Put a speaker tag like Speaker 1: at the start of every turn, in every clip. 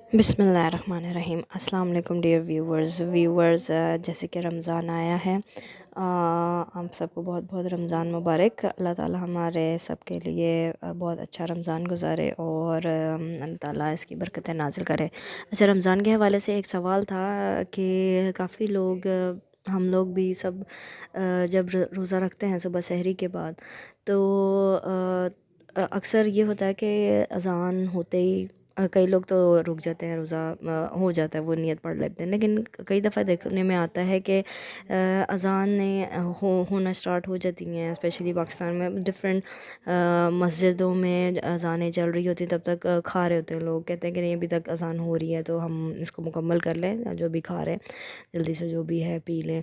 Speaker 1: बिस्मिल्लाहिर्रहमानिर्रहीम। अस्सलाम वालेकुम डियर व्यूवर्स, जैसे कि रमज़ान आया है, हम सबको बहुत बहुत रमज़ान मुबारक। अल्लाह ताला हमारे सब के लिए बहुत अच्छा रमज़ान गुजारे और अल्लाह ताला इसकी बरकतें नाज़िल करे। अच्छा, रमज़ान के हवाले से एक सवाल था कि काफ़ी लोग हम लोग भी सब जब रोज़ा रखते हैं सुबह सहरी के बाद, तो अक्सर ये होता है कि अज़ान होते ही कई लोग तो रुक जाते हैं, रोज़ा हो जाता है, वो नियत पढ़ लेते हैं। लेकिन कई दफ़ा देखने में आता है कि अज़ान ने होना स्टार्ट हो जाती हैं, स्पेशली पाकिस्तान में डिफरेंट मस्जिदों में अज़ानें चल रही होती हैं, तब तक खा रहे होते हैं लोग। कहते हैं कि नहीं, अभी तक अज़ान हो रही है तो हम इसको मुकम्मल कर लें, जो भी खा रहे हैं जल्दी से जो भी है पी लें,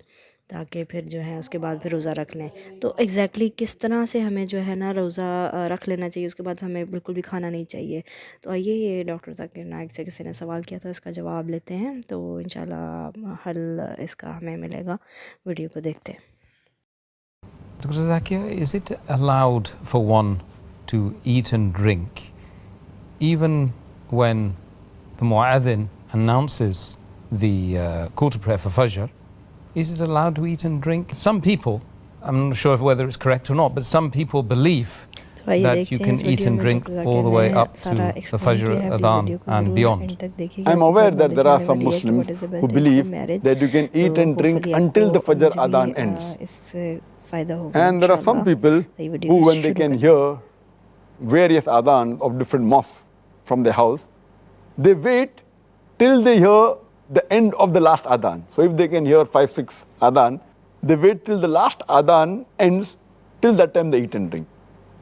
Speaker 1: ताकि फिर जो है उसके बाद फिर रोज़ा रख लें। तो एग्जैक्टली किस तरह से हमें जो है ना रोज़ा रख लेना चाहिए, उसके बाद हमें बिल्कुल भी खाना नहीं चाहिए। तो आइए, ये डॉक्टर ज़ाकिर नाइक से किसी ने सवाल किया था, इसका जवाब लेते हैं, तो इंशाल्लाह हल इसका हमें मिलेगा। वीडियो को देखते हैं।
Speaker 2: Dr. Zakir, is it allowed for one to eat and drink even when the mu'adhin announces the call to prayer for Fajr? Is it allowed to eat and drink? Some people, I'm not sure whether it's correct or not, but some people believe that you can eat and drink all the way up to the Fajr Adhan and beyond.
Speaker 3: I'm aware that there are some Muslims who believe that you can eat and drink until the Fajr Adhan ends. And there are some people who, when they can hear various adhan of different mosques from their house, they wait till they hear the end of the last adhan. So if they can hear 5, 6 adhan, they wait till the last adhan ends, till that time they eat and drink.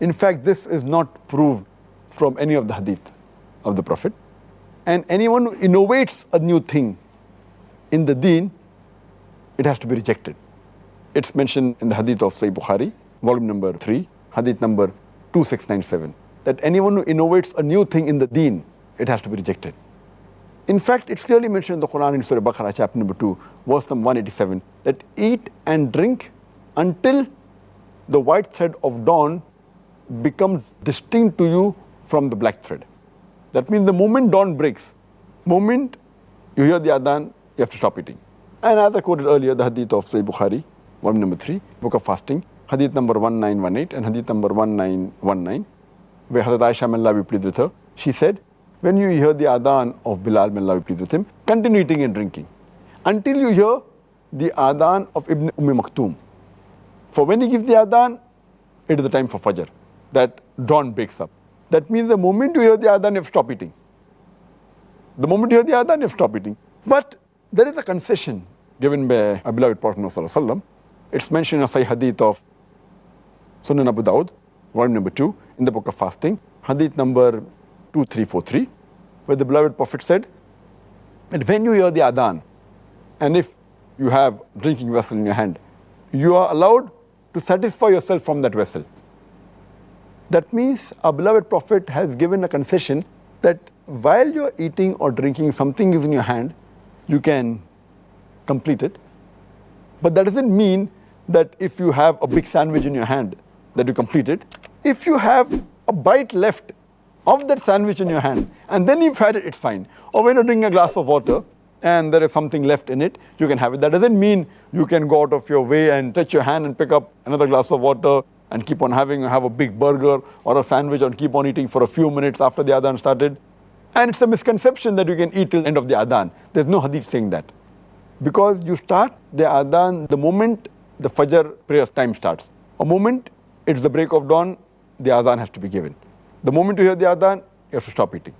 Speaker 3: In fact, this is not proved from any of the hadith of the Prophet. And anyone who innovates a new thing in the deen, it has to be rejected. It's mentioned in the hadith of Sahih Bukhari, volume number 3, hadith number 2697, that anyone who innovates a new thing in the deen, it has to be rejected. In fact, it's clearly mentioned in the Quran in Surah Baqarah, chapter number 2, verse number 187, that eat and drink until the white thread of dawn becomes distinct to you from the black thread. That means the moment dawn breaks, moment you hear the adhan, you have to stop eating. And as I quoted earlier, the hadith of Sahih Bukhari, volume number 3, book of fasting, hadith number 1918 and hadith number 1919, where Hazrat Aisha, may Allah be pleased with her, she said, when you hear the adhan of Bilal, may Allah be pleased with him, continue eating and drinking until you hear the adhan of Ibn Maktoum. For when he gives the adhan, it is the time for Fajr, that dawn breaks up. That means the moment you hear the adhan, you have to stop eating. The moment you hear the adhan, you have to stop eating. But there is a concession given by our beloved Prophet ﷺ. It's mentioned in a Sahih hadith of Sunan Abu Dawud, volume number 2, in the book of fasting, hadith number 2343, where the beloved Prophet said that when you hear the adhan, and if you have drinking vessel in your hand, you are allowed to satisfy yourself from that vessel. That means our beloved Prophet has given a concession that while you're eating or drinking, something is in your hand, you can complete it. But that doesn't mean that if you have a big sandwich in your hand, that you complete it. If you have a bite left of that sandwich in your hand, and then you've had it, it's fine. Or when you're drinking a glass of water, and there is something left in it, you can have it. That doesn't mean you can go out of your way and touch your hand and pick up another glass of water and keep on have a big burger or a sandwich and keep on eating for a few minutes after the adhan started. And it's a misconception that you can eat till the end of the adhan. There's no hadith saying that. Because you start the adhan the moment the Fajr prayer time starts. A moment it's the break of dawn, the adhan has to be given. The moment you hear the adhan, you have to stop eating.